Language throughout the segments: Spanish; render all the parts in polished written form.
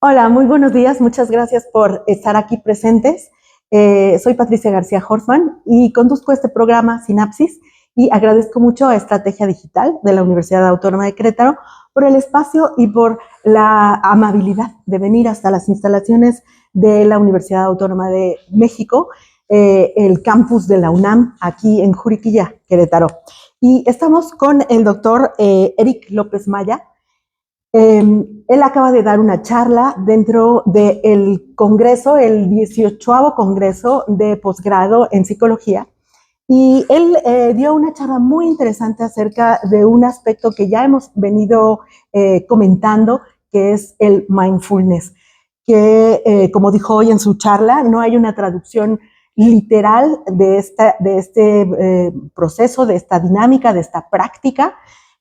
Hola, muy buenos días. Muchas gracias por estar aquí presentes. Soy Patricia García Horstman y conduzco este programa Sinapsis y agradezco mucho a Estrategia Digital de la Universidad Autónoma de Querétaro por el espacio y por la amabilidad de venir hasta las instalaciones de la Universidad Autónoma de México, el campus de la UNAM aquí en Juriquilla, Querétaro. Y estamos con el doctor Eric López Maya. Él acaba de dar una charla dentro del Congreso, el 18º Congreso de Posgrado en Psicología, y él dio una charla muy interesante acerca de un aspecto que ya hemos venido comentando, que es el mindfulness, que como dijo hoy en su charla, no hay una traducción literal de este proceso, de esta dinámica, de esta práctica.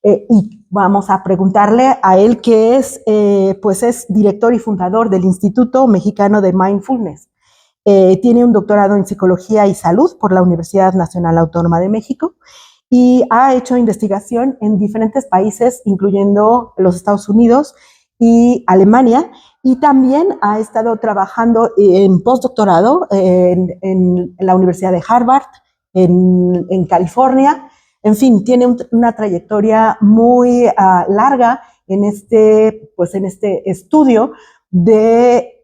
Y vamos a preguntarle a él, que pues es director y fundador del Instituto Mexicano de Mindfulness. Tiene un doctorado en Psicología y Salud por la Universidad Nacional Autónoma de México y ha hecho investigación en diferentes países, incluyendo los Estados Unidos y Alemania, y también ha estado trabajando en postdoctorado en la Universidad de Harvard, en California. En fin, tiene una trayectoria muy larga en este estudio de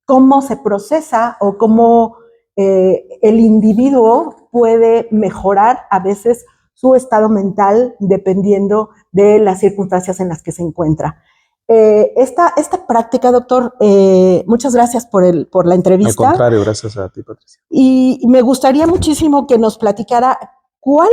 cómo se procesa o cómo el individuo puede mejorar a veces su estado mental dependiendo de las circunstancias en las que se encuentra. Esta práctica, doctor, muchas gracias por la entrevista. Al contrario, gracias a ti, Patricia. Y me gustaría muchísimo que nos platicara ¿cuál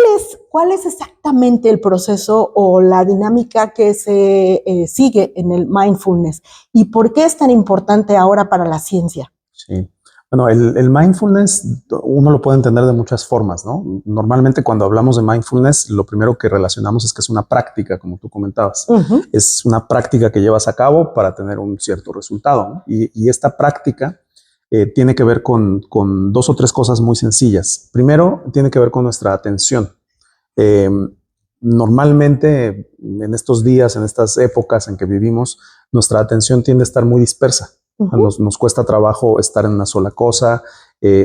es exactamente el proceso o la dinámica que se sigue en el mindfulness? ¿Y por qué es tan importante ahora para la ciencia? Sí. Bueno, el mindfulness uno lo puede entender de muchas formas, ¿no? Normalmente cuando hablamos de mindfulness, lo primero que relacionamos es que es una práctica, como tú comentabas. Es una práctica que llevas a cabo para tener un cierto resultado, ¿no? Y esta práctica tiene que ver con dos o tres cosas muy sencillas. Primero, tiene que ver con nuestra atención. Normalmente, en estos días, en estas épocas en que vivimos, nuestra atención tiende a estar muy dispersa. Nos cuesta trabajo estar en una sola cosa,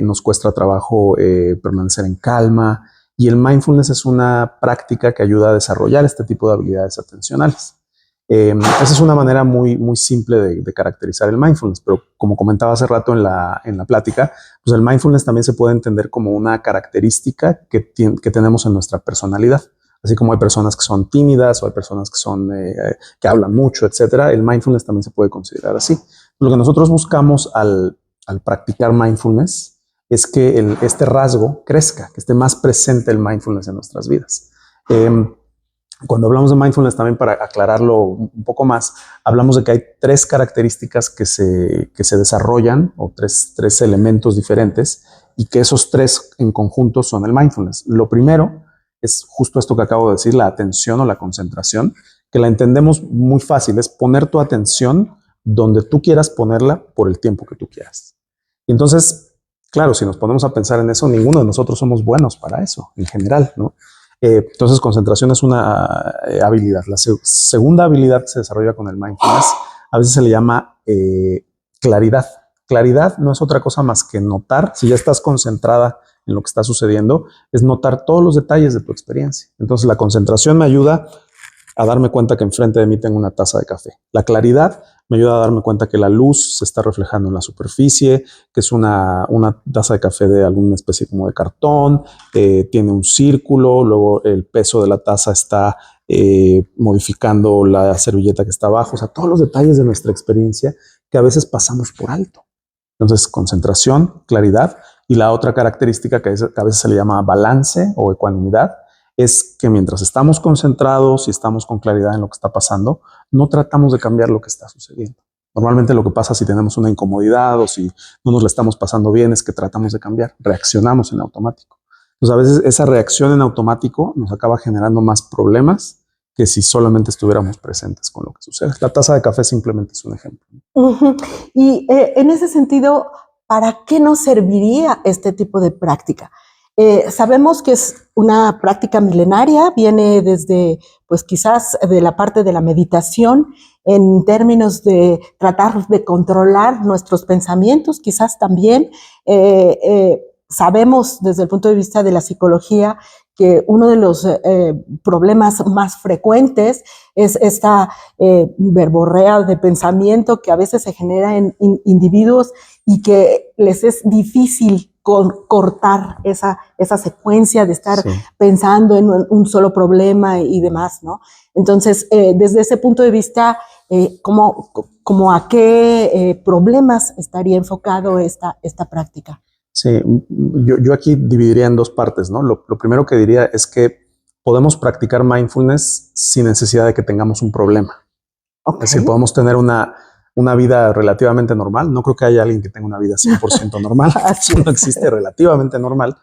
nos cuesta trabajo permanecer en calma, y el mindfulness es una práctica que ayuda a desarrollar este tipo de habilidades atencionales. Esa es una manera muy, muy simple de caracterizar el mindfulness, pero como comentaba hace rato en la plática, pues el mindfulness también se puede entender como una característica que tenemos en nuestra personalidad. Así como hay personas que son tímidas o hay personas que hablan mucho, etcétera, el mindfulness también se puede considerar así. Lo que nosotros buscamos al practicar mindfulness es que este rasgo crezca, que esté más presente el mindfulness en nuestras vidas. Cuando hablamos de mindfulness, también para aclararlo un poco más, hablamos de que hay tres características que se desarrollan, o tres elementos diferentes, y que esos tres en conjunto son el mindfulness. Lo primero es justo esto que acabo de decir, la atención o la concentración, que la entendemos muy fácil, es poner tu atención donde tú quieras ponerla por el tiempo que tú quieras. Y entonces, claro, si nos ponemos a pensar en eso, ninguno de nosotros somos buenos para eso, en general, ¿no? Entonces, concentración es una habilidad. La segunda habilidad que se desarrolla con el mindfulness a veces se le llama claridad. Claridad no es otra cosa más que notar, si ya estás concentrada en lo que está sucediendo, es notar todos los detalles de tu experiencia. Entonces, la concentración me ayuda a darme cuenta que enfrente de mí tengo una taza de café. La claridad me ayuda a darme cuenta que la luz se está reflejando en la superficie, que es una taza de café de alguna especie como de cartón, tiene un círculo, luego el peso de la taza está modificando la servilleta que está abajo, o sea, todos los detalles de nuestra experiencia que a veces pasamos por alto. Entonces, concentración, claridad, y la otra característica que a veces se le llama balance o ecuanimidad, es que mientras estamos concentrados y estamos con claridad en lo que está pasando, no tratamos de cambiar lo que está sucediendo. Normalmente lo que pasa si tenemos una incomodidad o si no nos la estamos pasando bien es que tratamos de cambiar, reaccionamos en automático. Entonces a veces esa reacción en automático nos acaba generando más problemas que si solamente estuviéramos presentes con lo que sucede. La taza de café simplemente es un ejemplo. Y en ese sentido, ¿para qué nos serviría este tipo de práctica? Sabemos que es una práctica milenaria, viene desde, pues quizás de la parte de la meditación, en términos de tratar de controlar nuestros pensamientos, quizás también. Sabemos desde el punto de vista de la psicología que uno de los problemas más frecuentes es esta verborrea de pensamiento que a veces se genera en individuos y que les es difícil cortar esa secuencia de estar pensando en un solo problema y demás, ¿no? Entonces, desde ese punto de vista, ¿cómo a qué problemas estaría enfocado esta práctica? Sí, yo aquí dividiría en dos partes, ¿no? Lo primero que diría es que podemos practicar mindfulness sin necesidad de que tengamos un problema. Okay. Es decir, podemos tener una vida relativamente normal. No creo que haya alguien que tenga una vida 100% normal. Eso no existe, relativamente normal.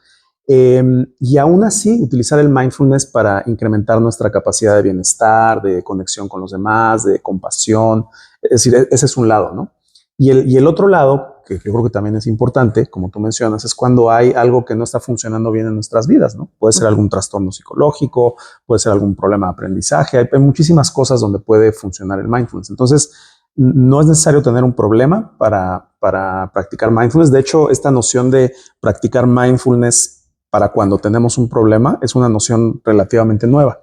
Y aún así, utilizar el mindfulness para incrementar nuestra capacidad de bienestar, de conexión con los demás, de compasión. Es decir, ese es un lado, ¿no? Y el otro lado, que yo creo que también es importante, como tú mencionas, es cuando hay algo que no está funcionando bien en nuestras vidas, ¿no? Puede ser algún trastorno psicológico, puede ser algún problema de aprendizaje. Hay muchísimas cosas donde puede funcionar el mindfulness. Entonces, no es necesario tener un problema para practicar mindfulness. De hecho, esta noción de practicar mindfulness para cuando tenemos un problema es una noción relativamente nueva.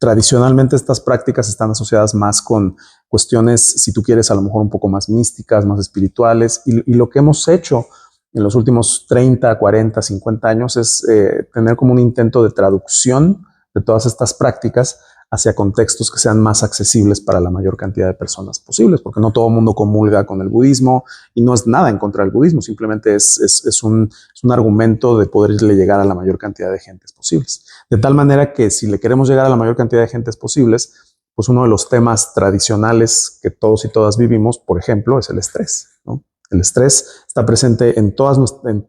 Tradicionalmente estas prácticas están asociadas más con cuestiones, si tú quieres, a lo mejor un poco más místicas, más espirituales, y lo que hemos hecho en los últimos 30, 40, 50 años es tener como un intento de traducción de todas estas prácticas hacia contextos que sean más accesibles para la mayor cantidad de personas posibles, porque no todo el mundo comulga con el budismo y no es nada en contra del budismo, simplemente es un argumento de poderle llegar a la mayor cantidad de gentes posibles. De tal manera que si le queremos llegar a la mayor cantidad de gentes posibles, pues uno de los temas tradicionales que todos y todas vivimos, por ejemplo, es el estrés, ¿no? El estrés está presente en todos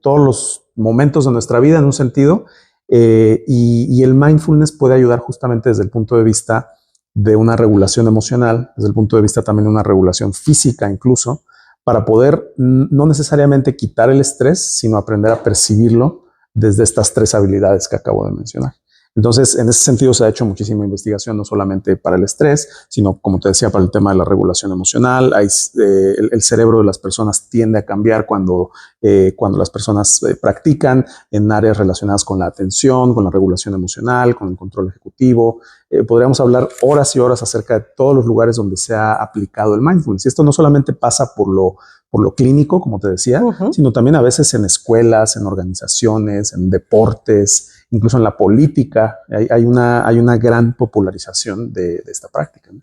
los momentos de nuestra vida en un sentido, y el mindfulness puede ayudar justamente desde el punto de vista de una regulación emocional, desde el punto de vista también de una regulación física incluso, para poder no necesariamente quitar el estrés, sino aprender a percibirlo desde estas tres habilidades que acabo de mencionar. Entonces, en ese sentido se ha hecho muchísima investigación, no solamente para el estrés, sino, como te decía, para el tema de la regulación emocional. El cerebro de las personas tiende a cambiar cuando las personas practican en áreas relacionadas con la atención, con la regulación emocional, con el control ejecutivo. Podríamos hablar horas y horas acerca de todos los lugares donde se ha aplicado el mindfulness. Y esto no solamente pasa por lo clínico, como te decía, sino también a veces en escuelas, en organizaciones, en deportes, incluso en la política. Hay una gran popularización de esta práctica, ¿no?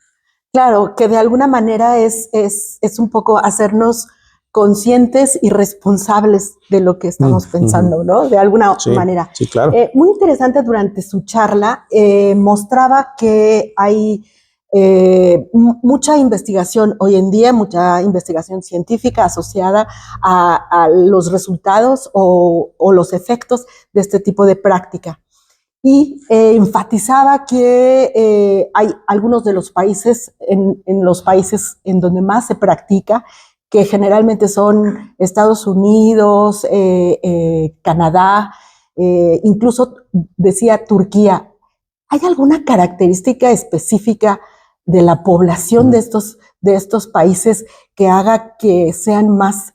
Claro, que de alguna manera es un poco hacernos conscientes y responsables de lo que estamos pensando, ¿no? De alguna manera. Sí, claro. Muy interesante, durante su charla mostraba que hay mucha investigación hoy en día, mucha investigación científica asociada a los resultados o los efectos de este tipo de práctica. Y enfatizaba que hay algunos de los países, en los países en donde más se practica, que generalmente son Estados Unidos, Canadá, incluso decía Turquía. ¿Hay alguna característica específica de la población de estos países que haga que sean más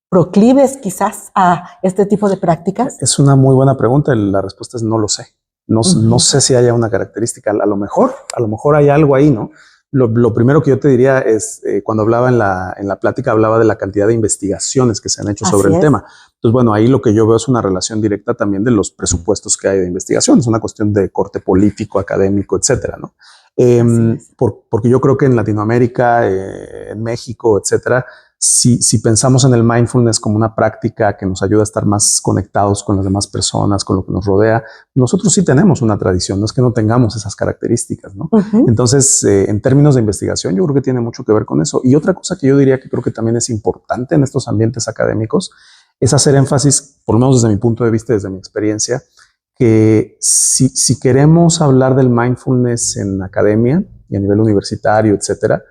proclives quizás a este tipo de prácticas? Es una muy buena pregunta. La respuesta es no lo sé. No sé si haya una característica. A lo mejor hay algo ahí, ¿no? Lo primero que yo te diría es, cuando hablaba en la plática, hablaba de la cantidad de investigaciones que se han hecho sobre el tema. Entonces, bueno, ahí lo que yo veo es una relación directa también de los presupuestos que hay de investigación. Es una cuestión de corte político, académico, etcétera, ¿no? Porque yo creo que en Latinoamérica, en México, etcétera, si pensamos en el mindfulness como una práctica que nos ayuda a estar más conectados con las demás personas, con lo que nos rodea, nosotros sí tenemos una tradición, no es que no tengamos esas características, ¿no? Entonces, en términos de investigación, yo creo que tiene mucho que ver con eso. Y otra cosa que yo diría que creo que también es importante en estos ambientes académicos es hacer énfasis, por lo menos desde mi punto de vista, desde mi experiencia, que si queremos hablar del mindfulness en academia y a nivel universitario, etcétera,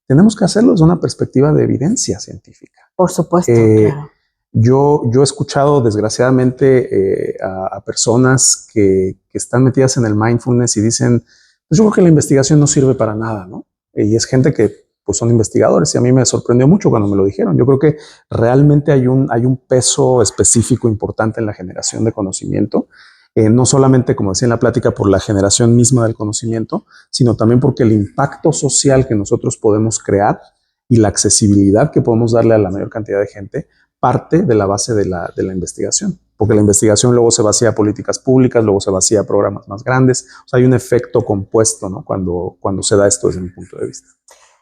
tenemos que hacerlo desde una perspectiva de evidencia científica. Por supuesto, claro. Yo he escuchado desgraciadamente a personas que están metidas en el mindfulness y dicen, pues yo creo que la investigación no sirve para nada, ¿no? Y es gente que pues son investigadores y a mí me sorprendió mucho cuando me lo dijeron. Yo creo que realmente hay un peso específico importante en la generación de conocimiento, no solamente, como decía en la plática, por la generación misma del conocimiento, sino también porque el impacto social que nosotros podemos crear y la accesibilidad que podemos darle a la mayor cantidad de gente parte de la base de la investigación, porque la investigación luego se vacía a políticas públicas, luego se vacía a programas más grandes. O sea, hay un efecto compuesto, ¿no? Cuando se da esto desde mi punto de vista.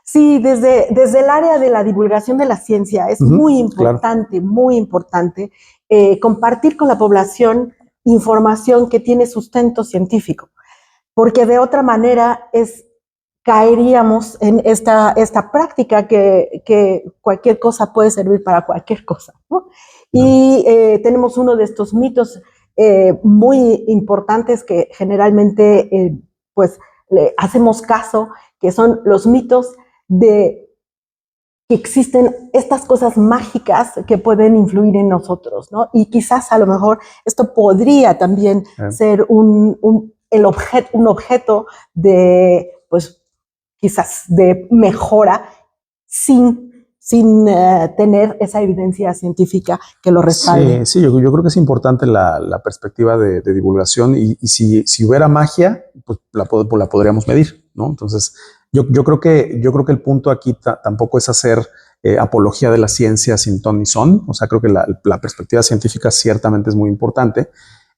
Sí, desde el área de la divulgación de la ciencia es muy importante, claro, muy importante compartir con la población información que tiene sustento científico, porque de otra manera caeríamos en esta práctica que cualquier cosa puede servir para cualquier cosa, ¿no? Y tenemos uno de estos mitos muy importantes que generalmente pues le hacemos caso, que son los mitos de que existen estas cosas mágicas que pueden influir en nosotros, ¿no? Y quizás a lo mejor esto podría también ser un objeto de, pues, quizás de mejora sin tener esa evidencia científica que lo respalde. Sí, yo creo que es importante la perspectiva de divulgación y si hubiera magia, pues la podríamos medir, ¿no? Entonces, yo creo que el punto aquí tampoco es hacer apología de la ciencia sin ton ni son. O sea, creo que la perspectiva científica ciertamente es muy importante,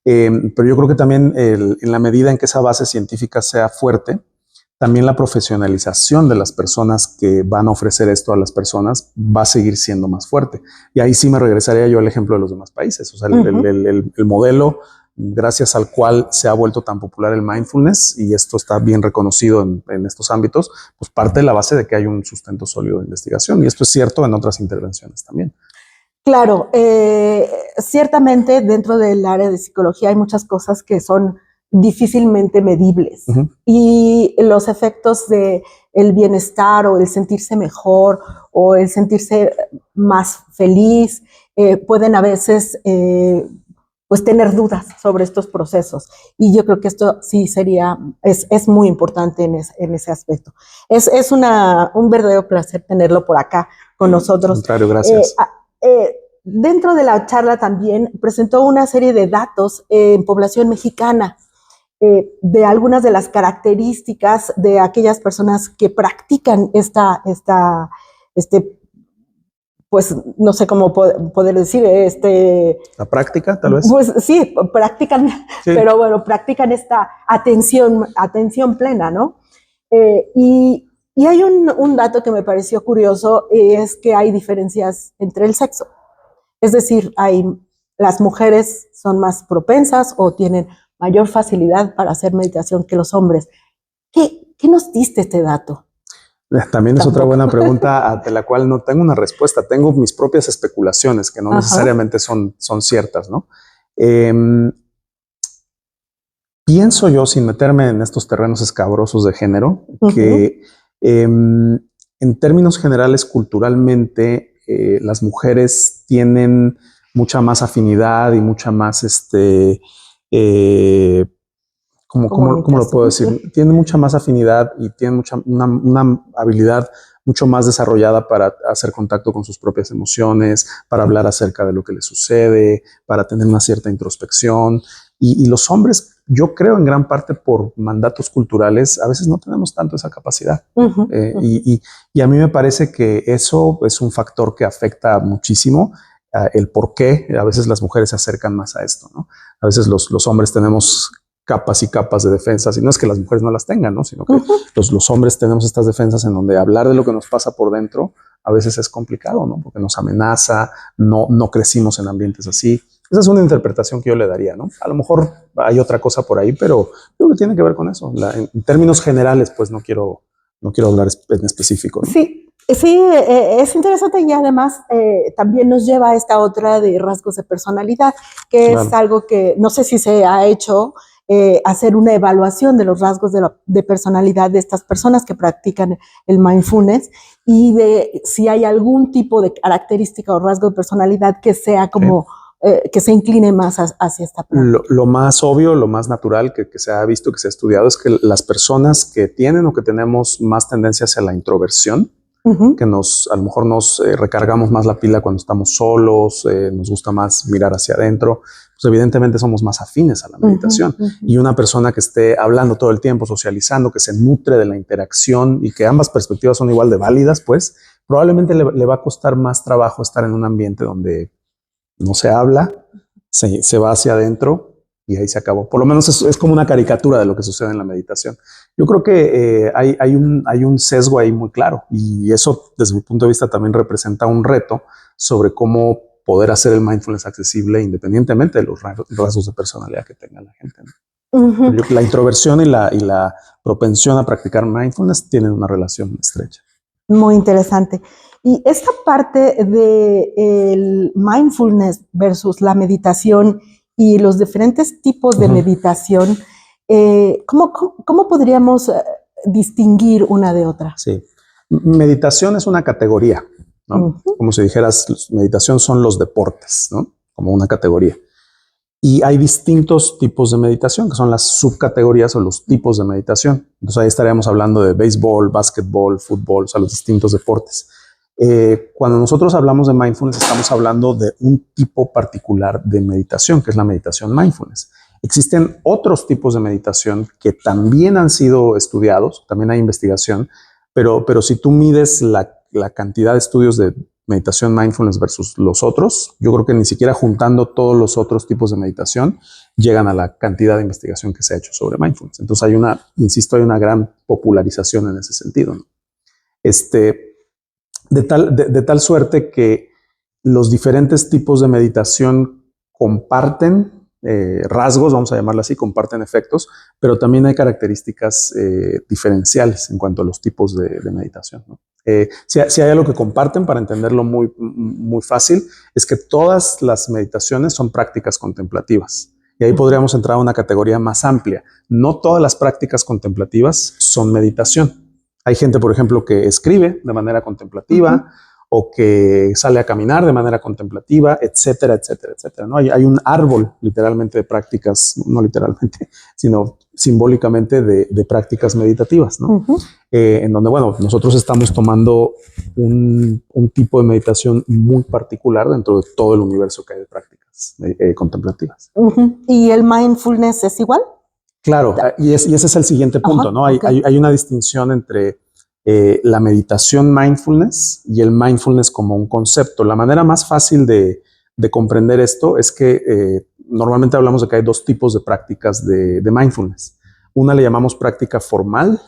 pero yo creo que también en la medida en que esa base científica sea fuerte, también la profesionalización de las personas que van a ofrecer esto a las personas va a seguir siendo más fuerte. Y ahí sí me regresaría yo al ejemplo de los demás países. O sea, el modelo gracias al cual se ha vuelto tan popular el mindfulness, y esto está bien reconocido en estos ámbitos, pues parte de la base de que hay un sustento sólido de investigación. Y esto es cierto en otras intervenciones también. Claro, ciertamente dentro del área de psicología hay muchas cosas que son difícilmente medibles, y los efectos de el bienestar o el sentirse mejor o el sentirse más feliz pueden a veces pues tener dudas sobre estos procesos, y yo creo que esto sí es muy importante en ese aspecto. Es un verdadero placer tenerlo por acá con nosotros. Contrario, gracias. Dentro de la charla también presentó una serie de datos en población mexicana, de algunas de las características de aquellas personas que practican pues no sé cómo poder decir, la práctica, tal vez. Pues sí, practican, sí. Pero bueno, practican esta atención plena, ¿no? Y hay un dato que me pareció curioso, es que hay diferencias entre el sexo. Es decir, las mujeres son más propensas o tienen mayor facilidad para hacer meditación que los hombres. ¿Qué nos diste este dato? También es otra buena pregunta ante la cual no tengo una respuesta. Tengo mis propias especulaciones que no necesariamente son ciertas, ¿no? Pienso yo, sin meterme en estos terrenos escabrosos de género, que en términos generales, culturalmente, las mujeres tienen mucha más afinidad y mucha más, ¿cómo lo puedo decir? Tienen mucha más afinidad y tienen una habilidad mucho más desarrollada para hacer contacto con sus propias emociones, para hablar acerca de lo que les sucede, para tener una cierta introspección. Y los hombres, yo creo en gran parte por mandatos culturales, a veces no tenemos tanto esa capacidad. Y a mí me parece que eso es un factor que afecta muchísimo el por qué a veces las mujeres se acercan más a esto, ¿no? A veces los hombres tenemos capas y capas de defensas, y no es que las mujeres no las tengan, ¿no? Sino que los hombres tenemos estas defensas en donde hablar de lo que nos pasa por dentro a veces es complicado, ¿no? Porque nos amenaza, no crecimos en ambientes así. Esa es una interpretación que yo le daría, ¿no? A lo mejor hay otra cosa por ahí, pero creo que tiene que ver con eso. En términos generales, pues no quiero hablar en específico, ¿no? Sí, es interesante, y además también nos lleva a esta otra de rasgos de personalidad, que es algo que no sé si se ha hecho hacer una evaluación de los rasgos de personalidad de estas personas que practican el mindfulness y de si hay algún tipo de característica o rasgo de personalidad que sea como que se incline más hacia esta práctica. Lo más obvio, lo más natural que se ha visto, que se ha estudiado es que las personas que tienen o que tenemos más tendencia hacia la introversión, que a lo mejor nos recargamos más la pila cuando estamos solos, nos gusta más mirar hacia adentro, pues evidentemente somos más afines a la meditación. Y una persona que esté hablando todo el tiempo, socializando, que se nutre de la interacción y que ambas perspectivas son igual de válidas, pues probablemente le va a costar más trabajo estar en un ambiente donde no se habla, se va hacia adentro y ahí se acabó. Por lo menos es como una caricatura de lo que sucede en la meditación. Yo creo que hay un sesgo ahí muy claro y eso desde mi punto de vista también representa un reto sobre cómo poder hacer el mindfulness accesible independientemente de los rasgos de personalidad que tenga la gente, ¿no? La introversión y la propensión a practicar mindfulness tienen una relación estrecha. Muy interesante. Y esta parte del mindfulness versus la meditación y los diferentes tipos de meditación, ¿cómo podríamos distinguir una de otra? Sí, meditación es una categoría, ¿no? Como si dijeras, meditación son los deportes, ¿no? Como una categoría. Y hay distintos tipos de meditación, que son las subcategorías o los tipos de meditación. Entonces ahí estaríamos hablando de béisbol, básquetbol, fútbol, o sea, los distintos deportes. Cuando nosotros hablamos de mindfulness, estamos hablando de un tipo particular de meditación, que es la meditación mindfulness. Existen otros tipos de meditación que también han sido estudiados, también hay investigación, pero si tú mides la cantidad de estudios de meditación mindfulness versus los otros, yo creo que ni siquiera juntando todos los otros tipos de meditación llegan a la cantidad de investigación que se ha hecho sobre mindfulness. Entonces hay una gran popularización en ese sentido, ¿no? De tal suerte que los diferentes tipos de meditación comparten rasgos, vamos a llamarlo así, comparten efectos, pero también hay características diferenciales en cuanto a los tipos de meditación, ¿no? Si hay algo que comparten, para entenderlo muy, muy fácil, es que todas las meditaciones son prácticas contemplativas. Y ahí podríamos entrar a una categoría más amplia. No todas las prácticas contemplativas son meditación. Hay gente, por ejemplo, que escribe de manera contemplativa o que sale a caminar de manera contemplativa, etcétera, etcétera, etcétera, ¿no? Hay un árbol literalmente de prácticas, no literalmente, sino simbólicamente de prácticas meditativas, ¿no? En donde, bueno, nosotros estamos tomando un tipo de meditación muy particular dentro de todo el universo que hay de prácticas contemplativas. ¿Y el mindfulness es igual? Claro, y ese es el siguiente punto, ¿no? Hay una distinción entre la meditación mindfulness y el mindfulness como un concepto. La manera más fácil de comprender esto es que normalmente hablamos de que hay dos tipos de prácticas de mindfulness. Una le llamamos práctica formal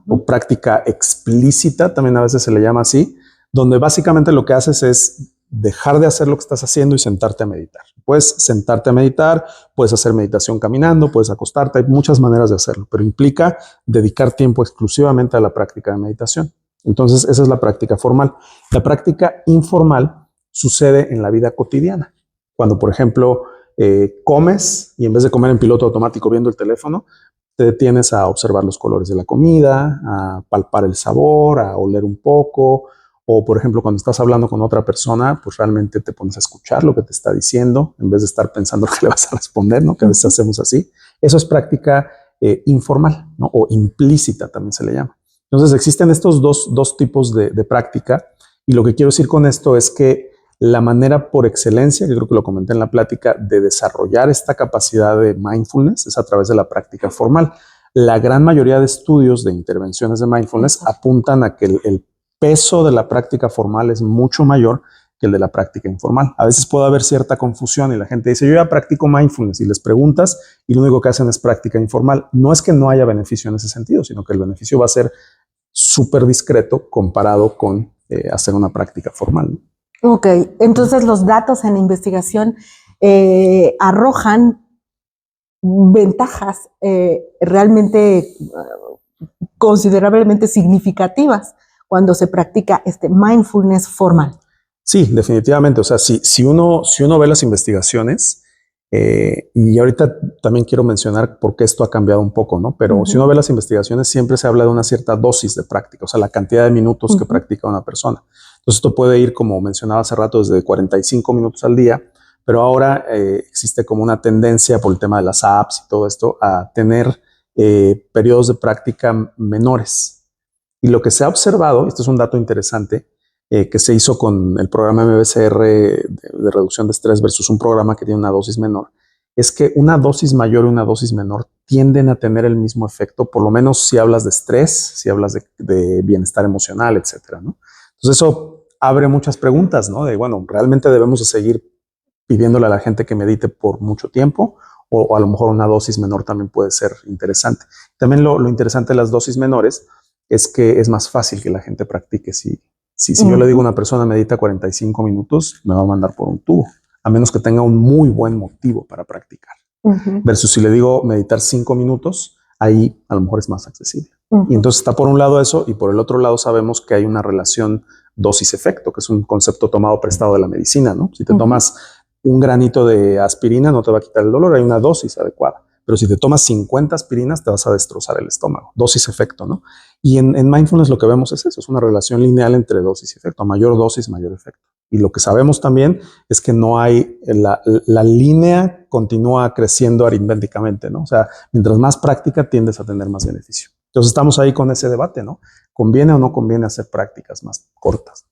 o práctica explícita, también a veces se le llama así, donde básicamente lo que haces es dejar de hacer lo que estás haciendo y sentarte a meditar. Puedes sentarte a meditar, puedes hacer meditación caminando, puedes acostarte, hay muchas maneras de hacerlo, pero implica dedicar tiempo exclusivamente a la práctica de meditación. Entonces, esa es la práctica formal. La práctica informal sucede en la vida cotidiana. Cuando, por ejemplo, comes y en vez de comer en piloto automático viendo el teléfono, te detienes a observar los colores de la comida, a palpar el sabor, a oler un poco. O, por ejemplo, cuando estás hablando con otra persona, pues realmente te pones a escuchar lo que te está diciendo en vez de estar pensando que le vas a responder, ¿no? Que a veces hacemos así. Eso es práctica informal, ¿no? O implícita también se le llama. Entonces existen estos dos tipos de práctica y lo que quiero decir con esto es que la manera por excelencia, que creo que lo comenté en la plática, de desarrollar esta capacidad de mindfulness es a través de la práctica formal. La gran mayoría de estudios de intervenciones de mindfulness apuntan a que el peso de la práctica formal es mucho mayor que el de la práctica informal. A veces puede haber cierta confusión y la gente dice, yo ya practico mindfulness y les preguntas y lo único que hacen es práctica informal. No es que no haya beneficio en ese sentido, sino que el beneficio va a ser súper discreto comparado con hacer una práctica formal, ¿no? Ok, entonces los datos en la investigación arrojan ventajas realmente considerablemente significativas cuando se practica este mindfulness formal. Sí, definitivamente. O sea, si uno ve las investigaciones, Y ahorita también quiero mencionar por qué esto ha cambiado un poco, ¿no? Pero si uno ve las investigaciones, siempre se habla de una cierta dosis de práctica, o sea, la cantidad de minutos que practica una persona. Entonces, esto puede ir, como mencionaba hace rato, desde 45 minutos al día, pero ahora existe como una tendencia por el tema de las apps y todo esto a tener periodos de práctica menores. Y lo que se ha observado, esto es un dato interesante, que se hizo con el programa MBCR de reducción de estrés versus un programa que tiene una dosis menor, es que una dosis mayor y una dosis menor tienden a tener el mismo efecto, por lo menos si hablas de estrés, si hablas de bienestar emocional, etcétera, ¿no? Entonces eso abre muchas preguntas, ¿no? De, bueno, ¿realmente debemos de seguir pidiéndole a la gente que medite por mucho tiempo? O a lo mejor una dosis menor también puede ser interesante. También lo interesante de las dosis menores es que es más fácil que la gente practique. Si yo le digo a una persona medita 45 minutos, me va a mandar por un tubo, a menos que tenga un muy buen motivo para practicar. Versus si le digo meditar 5 minutos, ahí a lo mejor es más accesible. Y entonces está por un lado eso, y por el otro lado sabemos que hay una relación dosis-efecto, que es un concepto tomado prestado de la medicina, ¿no? Si te tomas un granito de aspirina, no te va a quitar el dolor, hay una dosis adecuada. Pero si te tomas 50 aspirinas, te vas a destrozar el estómago. Dosis-efecto, ¿no? Y en mindfulness lo que vemos es eso, es una relación lineal entre dosis y efecto. A mayor dosis, mayor efecto. Y lo que sabemos también es que no hay, la línea continúa creciendo aritméticamente, ¿no? O sea, mientras más práctica tiendes a tener más beneficio. Entonces estamos ahí con ese debate, ¿no? ¿Conviene o no conviene hacer prácticas más cortas?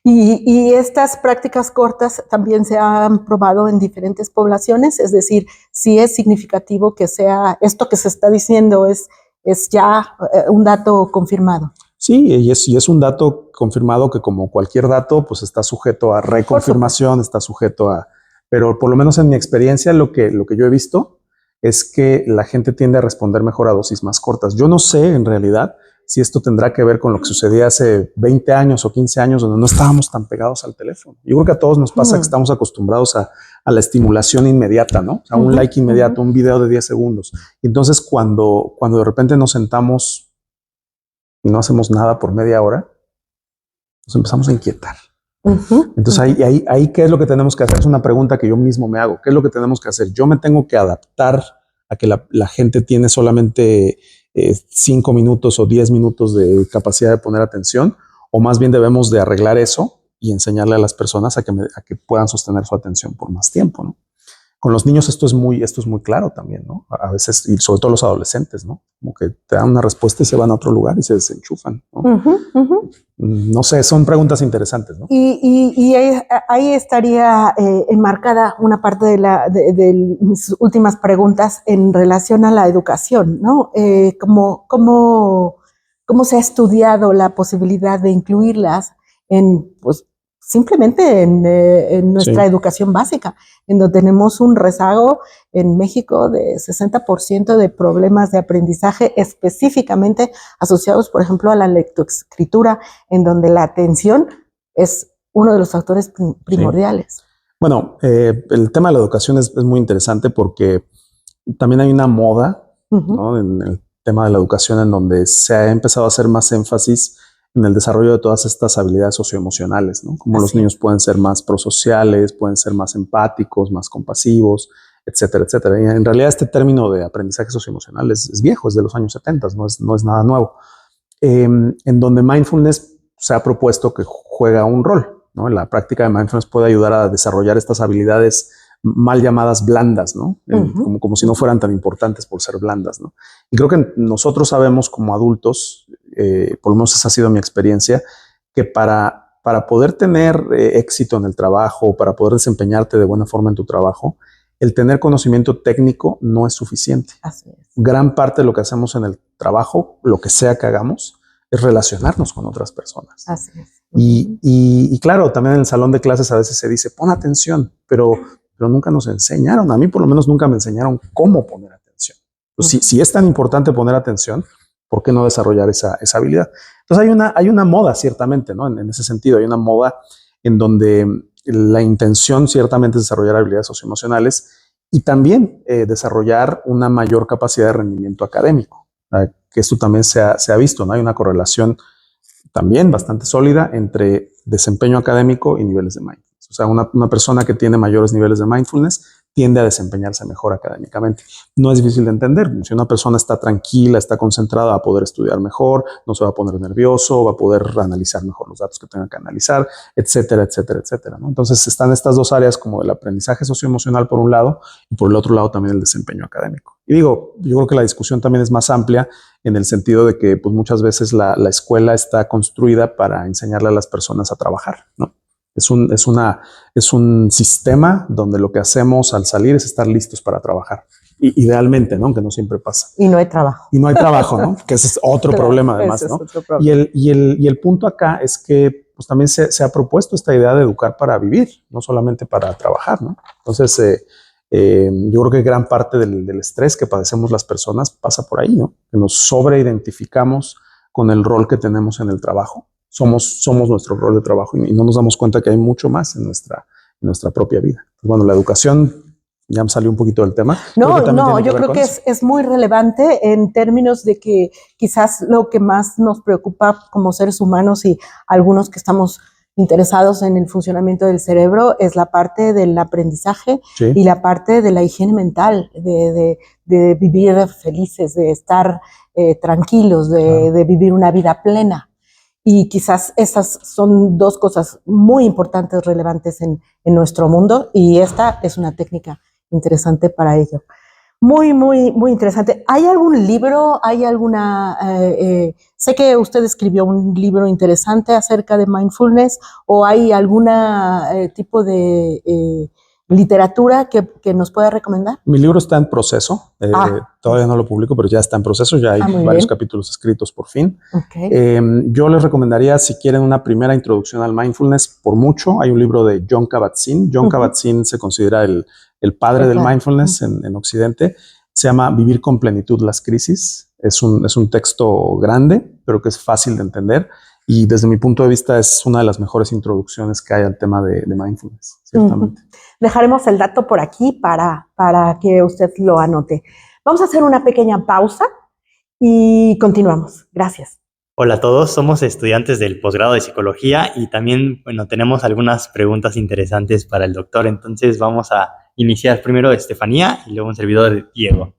Y estas prácticas cortas también se han probado en diferentes poblaciones, es decir, si es significativo que sea esto que se está diciendo es ya un dato confirmado. Sí, y es un dato confirmado que, como cualquier dato, pues está sujeto a reconfirmación, está sujeto a... Pero por lo menos en mi experiencia, lo que yo he visto es que la gente tiende a responder mejor a dosis más cortas. Yo no sé, en realidad, si esto tendrá que ver con lo que sucedía hace 20 años o 15 años, donde no estábamos tan pegados al teléfono. Yo creo que a todos nos pasa que estamos acostumbrados a la estimulación inmediata, ¿no? A un like inmediato, un video de 10 segundos. Y entonces, cuando de repente nos sentamos y no hacemos nada por media hora, nos empezamos a inquietar. Entonces, ahí, ¿qué es lo que tenemos que hacer? Es una pregunta que yo mismo me hago. ¿Qué es lo que tenemos que hacer? Yo me tengo que adaptar a que la gente tiene solamente 5 minutos o 10 minutos de capacidad de poner atención, o más bien debemos de arreglar eso y enseñarle a las personas a que puedan sostener su atención por más tiempo, ¿no? Con los niños esto es muy claro también, ¿no? A veces, y sobre todo los adolescentes, ¿no? Como que te dan una respuesta y se van a otro lugar y se desenchufan, ¿no? No sé, son preguntas interesantes, ¿no? Y ahí estaría enmarcada una parte de mis últimas preguntas en relación a la educación, ¿no? ¿Cómo se ha estudiado la posibilidad de incluirlas en, pues, simplemente en nuestra educación básica, en donde tenemos un rezago en México de 60% de problemas de aprendizaje específicamente asociados, por ejemplo, a la lectoescritura, en donde la atención es uno de los factores primordiales. Sí. Bueno, el tema de la educación es muy interesante porque también hay una moda, ¿no? En el tema de la educación, en donde se ha empezado a hacer más énfasis en el desarrollo de todas estas habilidades socioemocionales, ¿no? Como los niños pueden ser más prosociales, pueden ser más empáticos, más compasivos, etcétera, etcétera. Y en realidad este término de aprendizaje socioemocional es viejo, es de los años 70, no es nada nuevo. En donde mindfulness se ha propuesto que juega un rol, ¿no? La práctica de mindfulness puede ayudar a desarrollar estas habilidades mal llamadas blandas, ¿no? Como si no fueran tan importantes por ser blandas, ¿no? Y creo que nosotros sabemos como adultos, por lo menos esa ha sido mi experiencia, que para poder tener éxito en el trabajo, para poder desempeñarte de buena forma en tu trabajo, el tener conocimiento técnico no es suficiente. Así es. Gran parte de lo que hacemos en el trabajo, lo que sea que hagamos, es relacionarnos con otras personas. Así es. Y claro, también en el salón de clases a veces se dice, pon atención, pero nunca nos enseñaron. A mí por lo menos nunca me enseñaron cómo poner atención. Entonces, si es tan importante poner atención, ¿por qué no desarrollar esa habilidad? Entonces hay una moda, ciertamente, ¿no? En ese sentido, hay una moda en donde la intención ciertamente es desarrollar habilidades socioemocionales y también desarrollar una mayor capacidad de rendimiento académico, que esto también se ha visto, ¿no? Hay una correlación también bastante sólida entre desempeño académico y niveles de mindfulness. O sea, una persona que tiene mayores niveles de mindfulness tiende a desempeñarse mejor académicamente. No es difícil de entender. Si una persona está tranquila, está concentrada, va a poder estudiar mejor, no se va a poner nervioso, va a poder analizar mejor los datos que tenga que analizar, etcétera, etcétera, etcétera, ¿no? Entonces están estas dos áreas como el aprendizaje socioemocional por un lado y por el otro lado también el desempeño académico. Y digo, yo creo que la discusión también es más amplia en el sentido de que pues, muchas veces la escuela está construida para enseñarle a las personas a trabajar, ¿no? Es un sistema donde lo que hacemos al salir es estar listos para trabajar. Idealmente, ¿no? Aunque no siempre pasa. Y no hay trabajo. Y no hay trabajo, ¿no? Que ese es otro problema además, ¿no? Y el punto acá es que pues, también se ha propuesto esta idea de educar para vivir, no solamente para trabajar, ¿no? Entonces, yo creo que gran parte del estrés que padecemos las personas pasa por ahí, ¿no? Que nos sobreidentificamos con el rol que tenemos en el trabajo. Somos nuestro rol de trabajo y no nos damos cuenta que hay mucho más en nuestra propia vida. Pues bueno, la educación, ya me salió un poquito del tema. Yo creo que es muy relevante en términos de que quizás lo que más nos preocupa como seres humanos y algunos que estamos interesados en el funcionamiento del cerebro es la parte del aprendizaje y la parte de la higiene mental, de vivir felices, de estar tranquilos, de vivir una vida plena. Y quizás esas son dos cosas muy importantes, relevantes en nuestro mundo, y esta es una técnica interesante para ello. Muy, muy, muy interesante. ¿Hay algún libro, hay alguna... sé que usted escribió un libro interesante acerca de mindfulness, o hay alguna tipo de literatura que nos pueda recomendar? Mi libro está en proceso. Todavía no lo publico, pero ya está en proceso. Ya hay varios capítulos escritos por fin. Okay. Yo les recomendaría, si quieren una primera introducción al mindfulness, por mucho, hay un libro de Jon Kabat-Zinn. Jon Kabat-Zinn se considera el padre del mindfulness en Occidente. Se llama Vivir con plenitud las crisis. Es un texto grande, pero que es fácil de entender. Y desde mi punto de vista es una de las mejores introducciones que hay al tema de mindfulness, ciertamente. Dejaremos el dato por aquí para que usted lo anote. Vamos a hacer una pequeña pausa y continuamos. Gracias. Hola a todos, somos estudiantes del posgrado de psicología y también, tenemos algunas preguntas interesantes para el doctor. Entonces vamos a iniciar primero Estefanía y luego un servidor Diego.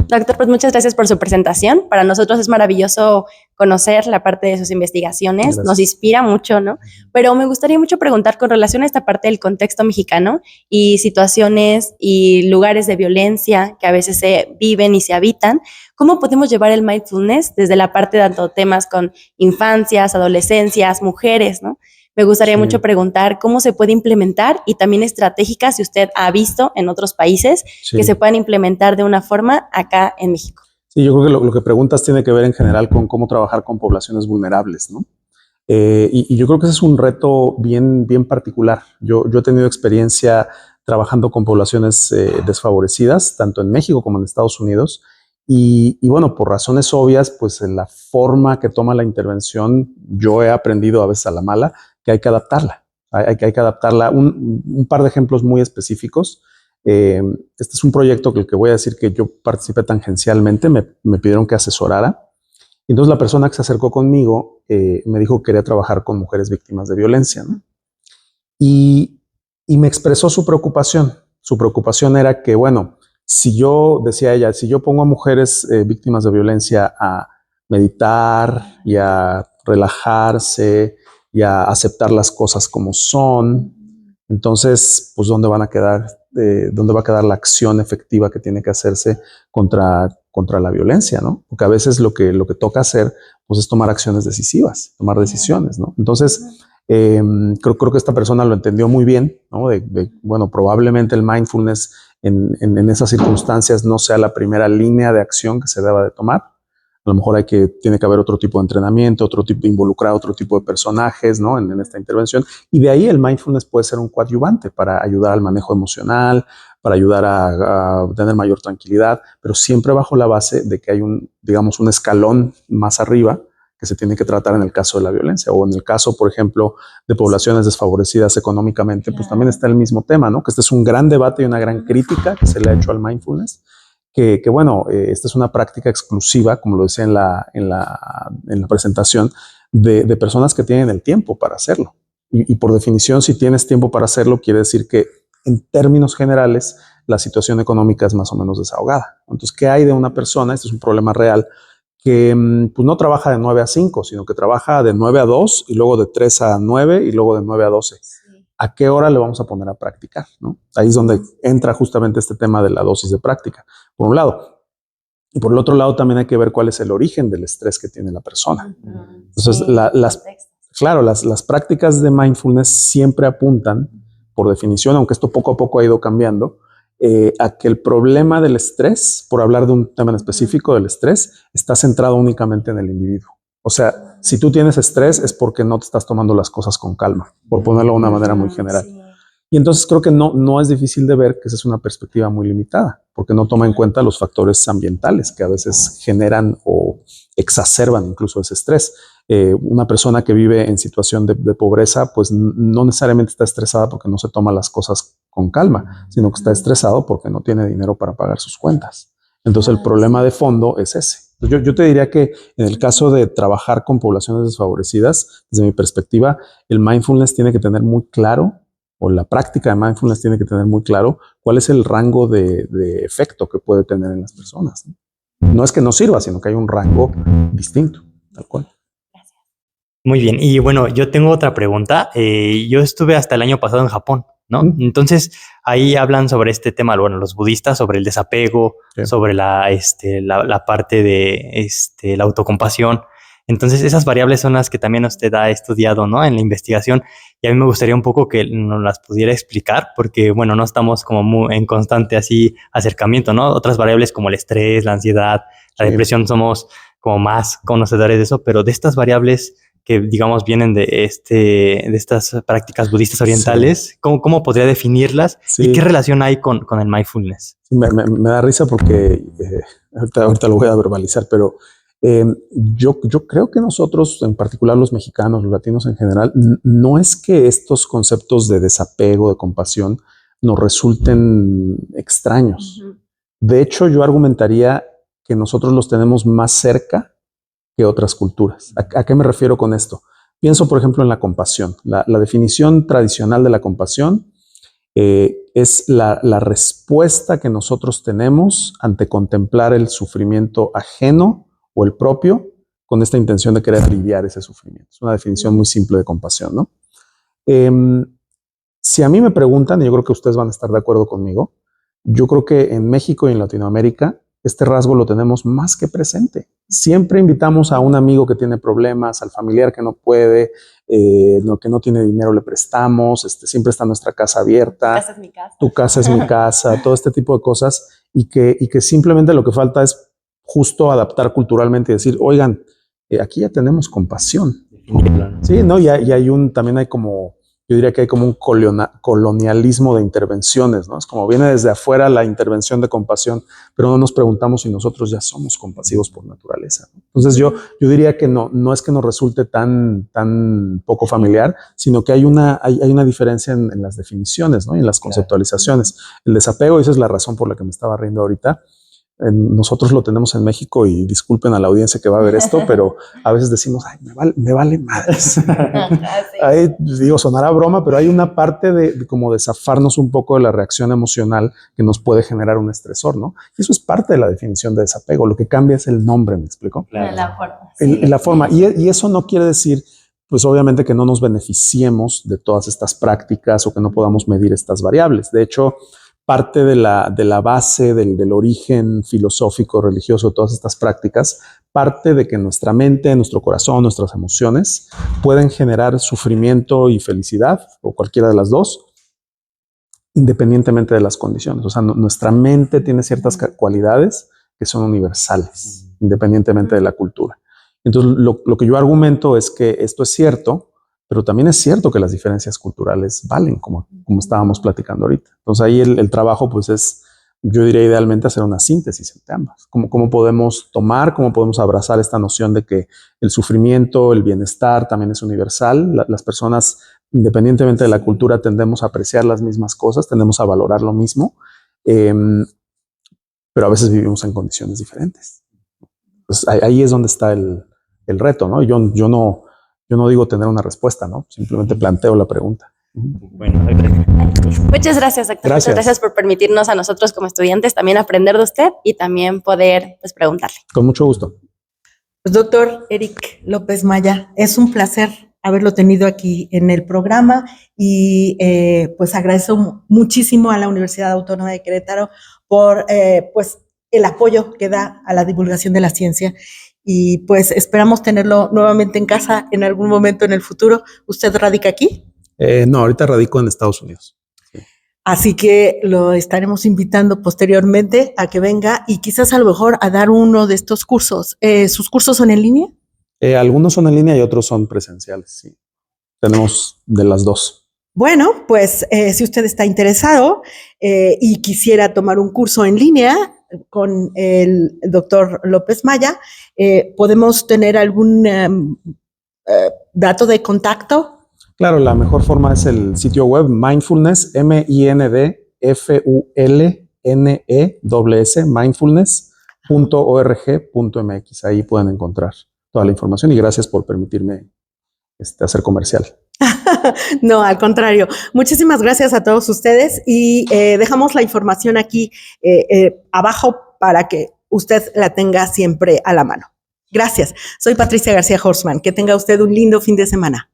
Doctor, pues muchas gracias por su presentación. Para nosotros es maravilloso conocer la parte de sus investigaciones. Gracias. Nos inspira mucho, ¿no? Pero me gustaría mucho preguntar con relación a esta parte del contexto mexicano y situaciones y lugares de violencia que a veces se viven y se habitan. ¿Cómo podemos llevar el mindfulness desde la parte de tanto temas con infancias, adolescencias, mujeres, ¿no? Me gustaría mucho preguntar cómo se puede implementar y también estratégicas, si usted ha visto en otros países, que se puedan implementar de una forma acá en México. Sí, yo creo que lo que preguntas tiene que ver en general con cómo trabajar con poblaciones vulnerables, ¿no? Y yo creo que ese es un reto bien particular. Yo he tenido experiencia trabajando con poblaciones desfavorecidas, tanto en México como en Estados Unidos. Y bueno, por razones obvias, pues en la forma que toma la intervención, yo he aprendido a veces a la mala que hay que adaptarla. Hay que adaptarla. Un par de ejemplos muy específicos. Este es un proyecto que voy a decir que yo participé tangencialmente, me pidieron que asesorara. Y entonces la persona que se acercó conmigo me dijo que quería trabajar con mujeres víctimas de violencia, ¿no? Y me expresó su preocupación. Su preocupación era que, bueno, decía ella, si yo pongo a mujeres víctimas de violencia a meditar y a relajarse y a aceptar las cosas como son, entonces, pues, ¿dónde va a quedar la acción efectiva que tiene que hacerse contra la violencia, ¿no? Porque a veces lo que toca hacer, pues, es tomar acciones decisivas, tomar decisiones, ¿no? Entonces, creo que esta persona lo entendió muy bien, ¿no? Bueno, probablemente el mindfulness en esas circunstancias no sea la primera línea de acción que se deba de tomar. A lo mejor tiene que haber otro tipo de entrenamiento, involucrar otro tipo de personajes, ¿no? en esta intervención. Y de ahí el mindfulness puede ser un coadyuvante para ayudar al manejo emocional, para ayudar a tener mayor tranquilidad, pero siempre bajo la base de que hay un escalón más arriba que se tiene que tratar en el caso de la violencia, o en el caso, por ejemplo, de poblaciones desfavorecidas económicamente, pues también está el mismo tema, ¿no? Que este es un gran debate y una gran crítica que se le ha hecho al mindfulness, que bueno, esta es una práctica exclusiva, como lo decía en la presentación, de personas que tienen el tiempo para hacerlo. Y por definición, si tienes tiempo para hacerlo, quiere decir que en términos generales, la situación económica es más o menos desahogada. Entonces, ¿qué hay de una persona? Este es un problema real, que pues, no trabaja de 9 a 5, sino que trabaja de 9 a 2 y luego de 3 a 9 y luego de 9 a 12. ¿A qué hora le vamos a poner a practicar, ¿no? Ahí es donde entra justamente este tema de la dosis de práctica, por un lado. Y por el otro lado también hay que ver cuál es el origen del estrés que tiene la persona. Entonces, las prácticas de mindfulness siempre apuntan, por definición, aunque esto poco a poco ha ido cambiando, a que el problema del estrés, por hablar de un tema en específico del estrés, está centrado únicamente en el individuo. O sea, si tú tienes estrés es porque no te estás tomando las cosas con calma, por ponerlo de una manera muy general. Sí. Y entonces creo que no es difícil de ver que esa es una perspectiva muy limitada, porque no toma en cuenta los factores ambientales que a veces generan o exacerban incluso ese estrés. Una persona que vive en situación de pobreza, pues no necesariamente está estresada porque no se toma las cosas con calma, sino que está estresado porque no tiene dinero para pagar sus cuentas. Entonces el problema de fondo es ese. Yo te diría que en el caso de trabajar con poblaciones desfavorecidas, desde mi perspectiva, el mindfulness tiene que tener muy claro, o la práctica de mindfulness tiene que tener muy claro cuál es el rango de efecto que puede tener en las personas. No es que no sirva, sino que hay un rango distinto, tal cual. Muy bien, y bueno, yo tengo otra pregunta. Yo estuve hasta el año pasado en Japón, ¿no? Entonces, ahí hablan sobre este tema, bueno, los budistas, sobre el desapego, sobre la parte de la autocompasión. Entonces, esas variables son las que también usted ha estudiado, ¿no? En la investigación. Y a mí me gustaría un poco que nos las pudiera explicar, porque, bueno, no estamos como muy en constante así acercamiento, ¿no? Otras variables como el estrés, la ansiedad, la depresión, somos como más conocedores de eso, pero de estas variables que digamos vienen de estas prácticas budistas orientales, ¿cómo podría definirlas? ¿Y qué relación hay con el mindfulness? Sí, me da risa porque ahorita lo voy a verbalizar, pero yo creo que nosotros, en particular los mexicanos, los latinos en general, no es que estos conceptos de desapego, de compasión, nos resulten extraños. De hecho, yo argumentaría que nosotros los tenemos más cerca que otras culturas. ¿A qué me refiero con esto? Pienso, por ejemplo, en la compasión. La definición tradicional de la compasión es la respuesta que nosotros tenemos ante contemplar el sufrimiento ajeno o el propio con esta intención de querer aliviar ese sufrimiento. Es una definición muy simple de compasión, ¿no? Si a mí me preguntan, y yo creo que ustedes van a estar de acuerdo conmigo, yo creo que en México y en Latinoamérica este rasgo lo tenemos más que presente. Siempre invitamos a un amigo que tiene problemas, al familiar que no puede, que no tiene dinero, le prestamos, siempre está nuestra casa abierta. Tu casa es mi casa. Tu casa es mi casa, todo este tipo de cosas, y que simplemente lo que falta es justo adaptar culturalmente y decir, oigan, aquí ya tenemos compasión. Sí, ¿no? Y también hay como, yo diría que hay como un colonialismo de intervenciones, ¿no? Es como viene desde afuera la intervención de compasión, pero no nos preguntamos si nosotros ya somos compasivos por naturaleza, ¿no? Entonces yo diría que no es que nos resulte tan poco familiar, sino que hay una diferencia en las definiciones, ¿no? Y en las conceptualizaciones. El desapego, esa es la razón por la que me estaba riendo ahorita. Nosotros lo tenemos en México y disculpen a la audiencia que va a ver esto, pero a veces decimos, ay, me vale madres. Ahí, digo, sonará broma, pero hay una parte de como de zafarnos un poco de la reacción emocional que nos puede generar un estresor, ¿no? Y eso es parte de la definición de desapego. Lo que cambia es el nombre, ¿me explico? Claro. La forma. La forma. Y eso no quiere decir, pues obviamente que no nos beneficiemos de todas estas prácticas o que no podamos medir estas variables. De hecho, parte de la base del origen filosófico, religioso de todas estas prácticas, parte de que nuestra mente, nuestro corazón, nuestras emociones pueden generar sufrimiento y felicidad, o cualquiera de las dos, independientemente de las condiciones. O sea, nuestra mente tiene ciertas cualidades que son universales, independientemente de la cultura. Entonces, lo que yo argumento es que esto es cierto, pero también es cierto que las diferencias culturales valen, como estábamos platicando ahorita. Entonces ahí el trabajo pues es, yo diría idealmente hacer una síntesis entre ambas. ¿Cómo podemos cómo podemos abrazar esta noción de que el sufrimiento, el bienestar también es universal? Las personas, independientemente de la cultura, tendemos a apreciar las mismas cosas, tendemos a valorar lo mismo, pero a veces vivimos en condiciones diferentes. Entonces ahí es donde está el reto, ¿no? Yo no digo tener una respuesta, ¿no? Simplemente planteo la pregunta. Bueno, muchas gracias, doctor. Muchas gracias por permitirnos a nosotros como estudiantes también aprender de usted y también poder preguntarle. Con mucho gusto. Pues, doctor Eric López Maya, es un placer haberlo tenido aquí en el programa y pues agradezco muchísimo a la Universidad Autónoma de Querétaro por pues el apoyo que da a la divulgación de la ciencia y pues esperamos tenerlo nuevamente en casa en algún momento en el futuro. ¿Usted radica aquí? No, ahorita radico en Estados Unidos. Sí. Así que lo estaremos invitando posteriormente a que venga y quizás a lo mejor a dar uno de estos cursos. ¿Sus cursos son en línea? Algunos son en línea y otros son presenciales, sí. Tenemos de las dos. Bueno, pues si usted está interesado y quisiera tomar un curso en línea con el doctor López Maya, ¿podemos tener algún dato de contacto? Claro, la mejor forma es el sitio web Mindfulness, mindfulness, mindfulness.org.mx. Ahí pueden encontrar toda la información y gracias por permitirme hacer comercial. No, al contrario. Muchísimas gracias a todos ustedes y dejamos la información aquí abajo para que usted la tenga siempre a la mano. Gracias. Soy Patricia García Horstman. Que tenga usted un lindo fin de semana.